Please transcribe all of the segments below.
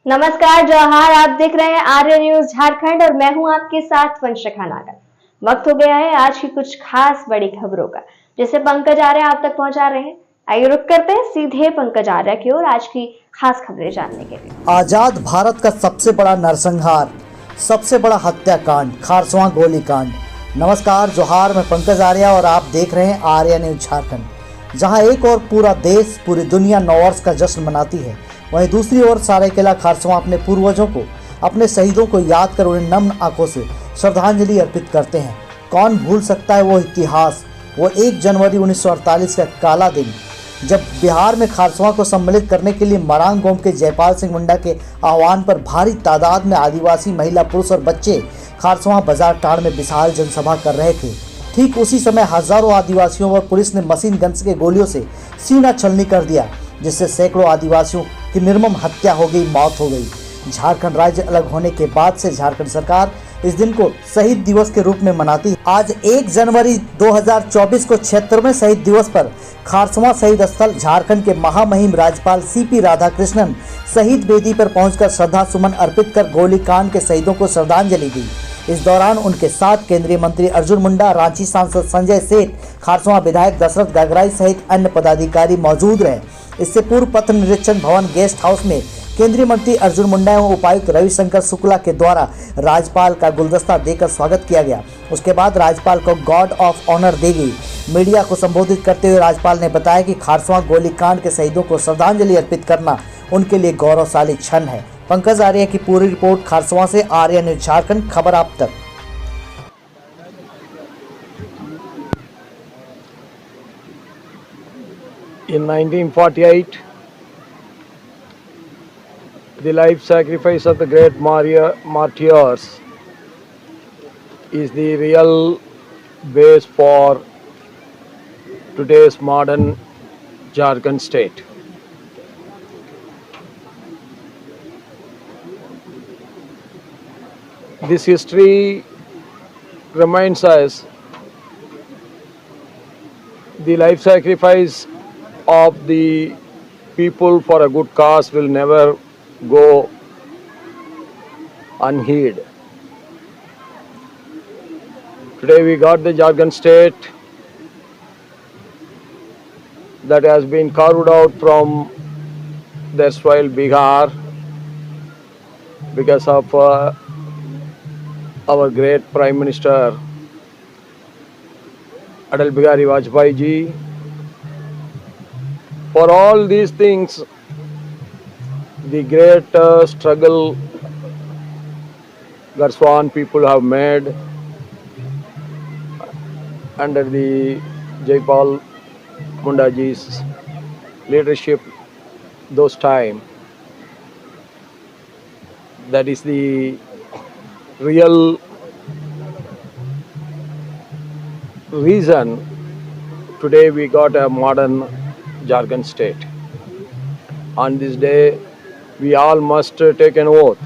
नमस्कार जौहार, आप देख रहे हैं आर्य न्यूज झारखंड और मैं हूं आपके साथ वंशिका नागर। वक्त हो गया है आज की कुछ खास बड़ी खबरों का, जिसे पंकज आर्य आप तक पहुंचा रहे हैं। आइए रुक करते हैं सीधे पंकज आर्य की ओर आज की खास खबरें जानने के लिए। आजाद भारत का सबसे बड़ा नरसंहार, सबसे बड़ा हत्याकांड, खारसवां गोलीकांड। नमस्कार जोहार, मैं पंकज आर्य और आप देख रहे हैं आर्य न्यूज झारखंड। जहां एक और पूरा देश, पूरी दुनिया नववर्ष का जश्न मनाती है, वहीं दूसरी ओर सरायकेला खारसवां अपने पूर्वजों को, अपने शहीदों को याद कर उन्हें नम्र आंखों से श्रद्धांजलि अर्पित करते हैं। कौन भूल सकता है वो इतिहास, वो 1 जनवरी 1948 का काला दिन, जब बिहार में खारसवां को सम्मिलित करने के लिए मरांग गांव के जयपाल सिंह मुंडा के आह्वान पर भारी तादाद में आदिवासी महिला, पुरुष और बच्चे खारसवां बाजार टाड़ में विशाल जनसभा कर रहे थे। ठीक उसी समय हजारों आदिवासियों पर पुलिस ने मशीन गन के गोलियों से सीना छलनी कर दिया, जिससे सैकड़ों आदिवासियों की निर्मम हत्या हो गई, मौत हो गई। झारखंड राज्य अलग होने के बाद से झारखंड सरकार इस दिन को शहीद दिवस के रूप में मनाती है। आज 1 जनवरी 2024 को 76वें शहीद दिवस पर खारसवां शहीद स्थल झारखंड के महामहिम राज्यपाल CP राधाकृष्णन शहीद वेदी पर पहुंचकर श्रद्धा सुमन अर्पित कर गोलीकांड के शहीदों को श्रद्धांजलि दी। इस दौरान उनके साथ केंद्रीय मंत्री अर्जुन मुंडा, रांची सांसद संजय सेठ, खारसवां विधायक दशरथ गगराई सहित अन्य पदाधिकारी मौजूद रहे। इससे पूर्व पत्र निरीक्षण भवन गेस्ट हाउस में केंद्रीय मंत्री अर्जुन मुंडा एवं उपायुक्त रविशंकर शुक्ला के द्वारा राज्यपाल का गुलदस्ता देकर स्वागत किया गया। उसके बाद राज्यपाल को गार्ड ऑफ ऑनर दी गई। मीडिया को संबोधित करते हुए राज्यपाल ने बताया कि खारसवां गोलीकांड के शहीदों को श्रद्धांजलि अर्पित करना उनके लिए गौरवशाली क्षण है। पंकज आर्य की पूरी रिपोर्ट खारसवां से, आर्य न्यूज झारखंड। खबर आप तक। In 1948, the life sacrifice of the great martyrs is the real base for today's modern Jharkhand state. This history reminds us the life sacrifice of the people for a good cause will never go unheeded. Today we got the Jharkhand state that has been carved out from the erstwhile Bihar because of our great Prime Minister Atal Bihari Vajpayee ji. For all these things, the great struggle Garswan people have made under the Jaypal Munda ji's leadership those time, that is the real reason today we got a modern Jharkhand state. On this day, we all must take an oath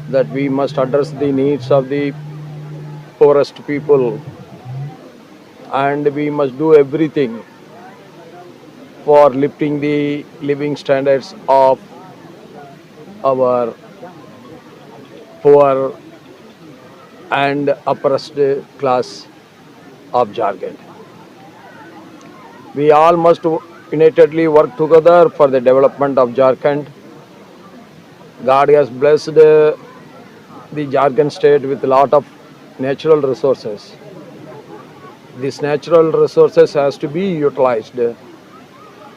that we must address the needs of the poorest people, and we must do everything for lifting the living standards of our poor and oppressed class of Jharkhand. We all must unitedly work together for the development of Jharkhand. God has blessed the Jharkhand state with a lot of natural resources. These natural resources has to be utilized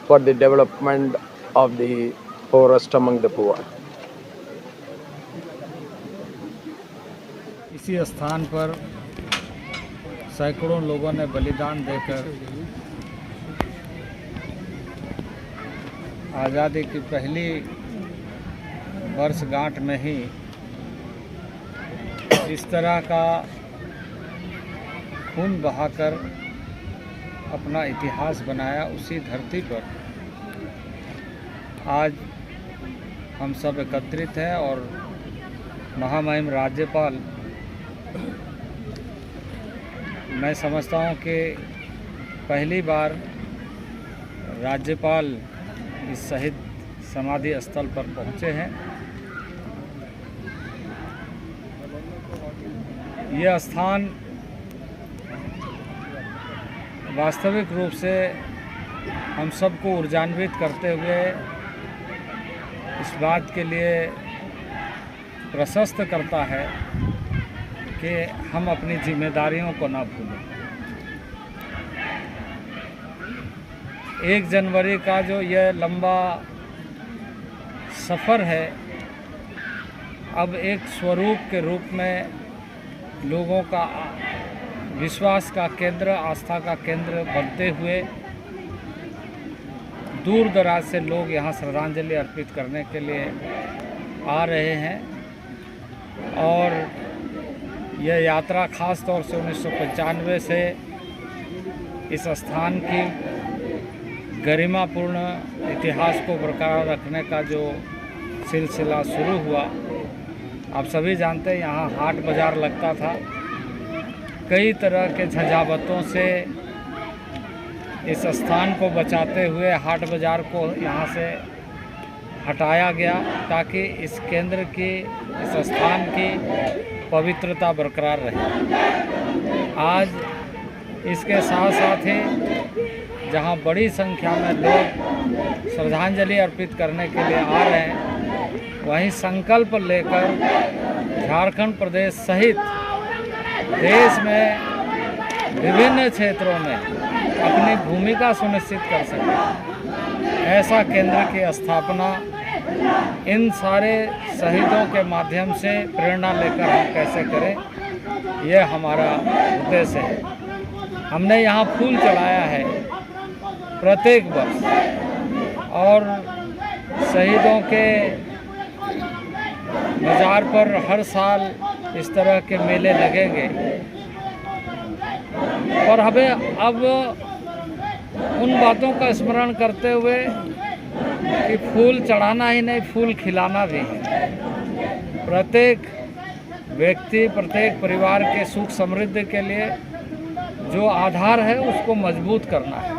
for the development of the poorest among the poor. इसी स्थान पर सैकड़ों लोगों ने बलिदान देकर आज़ादी की पहली वर्षगांठ में ही इस तरह का खून बहाकर अपना इतिहास बनाया। उसी धरती पर आज हम सब एकत्रित हैं और महामहिम राज्यपाल, मैं समझता हूँ कि पहली बार राज्यपाल इस शहीद समाधि स्थल पर पहुँचे हैं यह स्थान वास्तविक रूप से हम सबको ऊर्जान्वित करते हुए इस बात के लिए प्रशस्त करता है कि हम अपनी जिम्मेदारियों को ना भूलें। 1 जनवरी का जो यह लंबा सफ़र है अब एक स्वरूप के रूप में लोगों का विश्वास का केंद्र, आस्था का केंद्र बनते हुए दूर दराज से लोग यहाँ श्रद्धांजलि अर्पित करने के लिए आ रहे हैं। और यह यात्रा ख़ास तौर से 1995 से इस स्थान की गरिमापूर्ण इतिहास को बरकरार रखने का जो सिलसिला शुरू हुआ, आप सभी जानते हैं यहाँ हाट बाज़ार लगता था। कई तरह के झंझावतों से इस स्थान को बचाते हुए हाट बाज़ार को यहाँ से हटाया गया ताकि इस केंद्र की, इस स्थान की पवित्रता बरकरार रहे। आज इसके साथ साथ ही जहाँ बड़ी संख्या में लोग श्रद्धांजलि अर्पित करने के लिए आ रहे हैं, वहीं संकल्प लेकर झारखंड प्रदेश सहित देश में विभिन्न क्षेत्रों में अपनी भूमिका सुनिश्चित कर सके, ऐसा केंद्र की स्थापना इन सारे शहीदों के माध्यम से प्रेरणा लेकर हम कैसे करें, यह हमारा उद्देश्य है। हमने यहाँ फूल चढ़ाया है प्रत्येक वर्ष और शहीदों के मज़ार पर हर साल इस तरह के मेले लगेंगे। और हमें अब उन बातों का स्मरण करते हुए कि फूल चढ़ाना ही नहीं, फूल खिलाना भी है। प्रत्येक व्यक्ति, प्रत्येक परिवार के सुख समृद्धि के लिए जो आधार है उसको मजबूत करना है।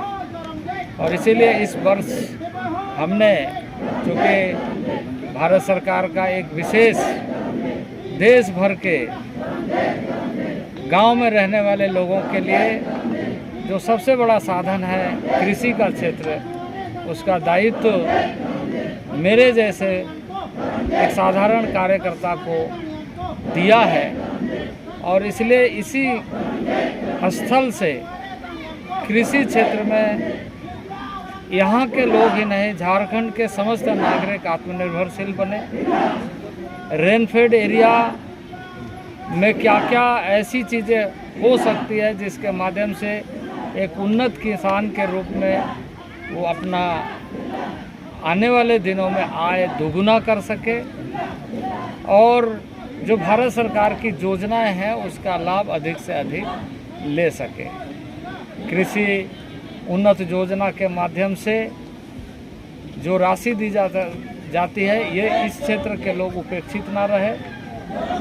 और इसीलिए इस वर्ष हमने, चूँकि भारत सरकार का एक विशेष देश भर के गांव में रहने वाले लोगों के लिए जो सबसे बड़ा साधन है कृषि का क्षेत्र, उसका दायित्व मेरे जैसे एक साधारण कार्यकर्ता को दिया है। और इसलिए इसी स्थल से कृषि क्षेत्र में यहाँ के लोग ही नहीं, झारखंड के समस्त नागरिक आत्मनिर्भरशील बने। रेनफेड एरिया में क्या क्या ऐसी चीज़ें हो सकती है जिसके माध्यम से एक उन्नत किसान के रूप में वो अपना आने वाले दिनों में आय दोगुना कर सके और जो भारत सरकार की योजनाएं हैं उसका लाभ अधिक से अधिक ले सके। कृषि उन्नत योजना के माध्यम से जो राशि दी जाती है, ये इस क्षेत्र के लोग उपेक्षित ना रहे।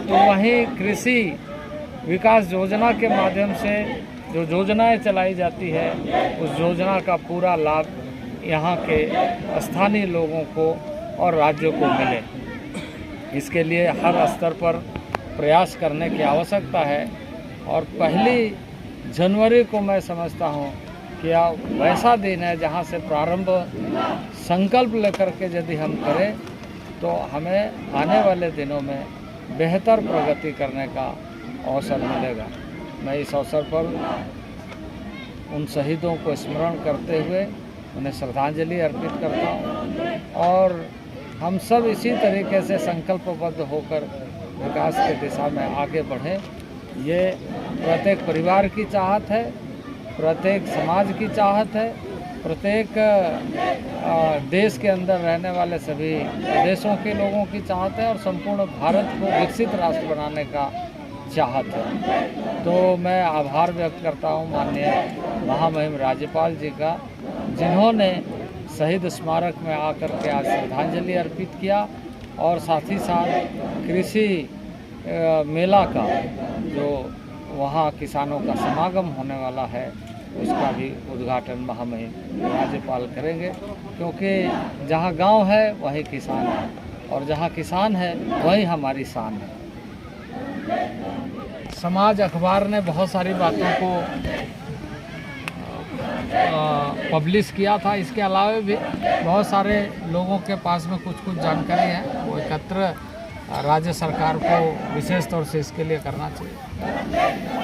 तो वहीं कृषि विकास योजना के माध्यम से जो योजनाएं चलाई जाती है, उस योजना का पूरा लाभ यहाँ के स्थानीय लोगों को और राज्यों को मिले। इसके लिए हर स्तर पर प्रयास करने की आवश्यकता है। और 1 जनवरी को मैं समझता हूँ कि वैसा दिन है जहाँ से प्रारंभ संकल्प लेकर के यदि हम करें तो हमें आने वाले दिनों में बेहतर प्रगति करने का अवसर मिलेगा। मैं इस अवसर पर उन शहीदों को स्मरण करते हुए उन्हें श्रद्धांजलि अर्पित करता हूँ और हम सब इसी तरीके से संकल्पबद्ध होकर विकास की दिशा में आगे बढ़ें। ये प्रत्येक परिवार की चाहत है, प्रत्येक समाज की चाहत है, प्रत्येक देश के अंदर रहने वाले सभी देशों के लोगों की चाहत है और संपूर्ण भारत को विकसित राष्ट्र बनाने का चाहत है। तो मैं आभार व्यक्त करता हूँ माननीय महामहिम राज्यपाल जी का, जिन्होंने शहीद स्मारक में आकर के आज श्रद्धांजलि अर्पित किया और साथ ही साथ कृषि मेला का जो वहाँ किसानों का समागम होने वाला है उसका भी उद्घाटन महामहिम राज्यपाल करेंगे। क्योंकि जहाँ गांव है वहीं किसान है और जहाँ किसान है वहीं हमारी शान है। समाज अखबार ने बहुत सारी बातों को पब्लिश किया था। इसके अलावा भी बहुत सारे लोगों के पास में कुछ कुछ जानकारी है, वो एकत्र राज्य सरकार को विशेष तौर से इसके लिए करना चाहिए।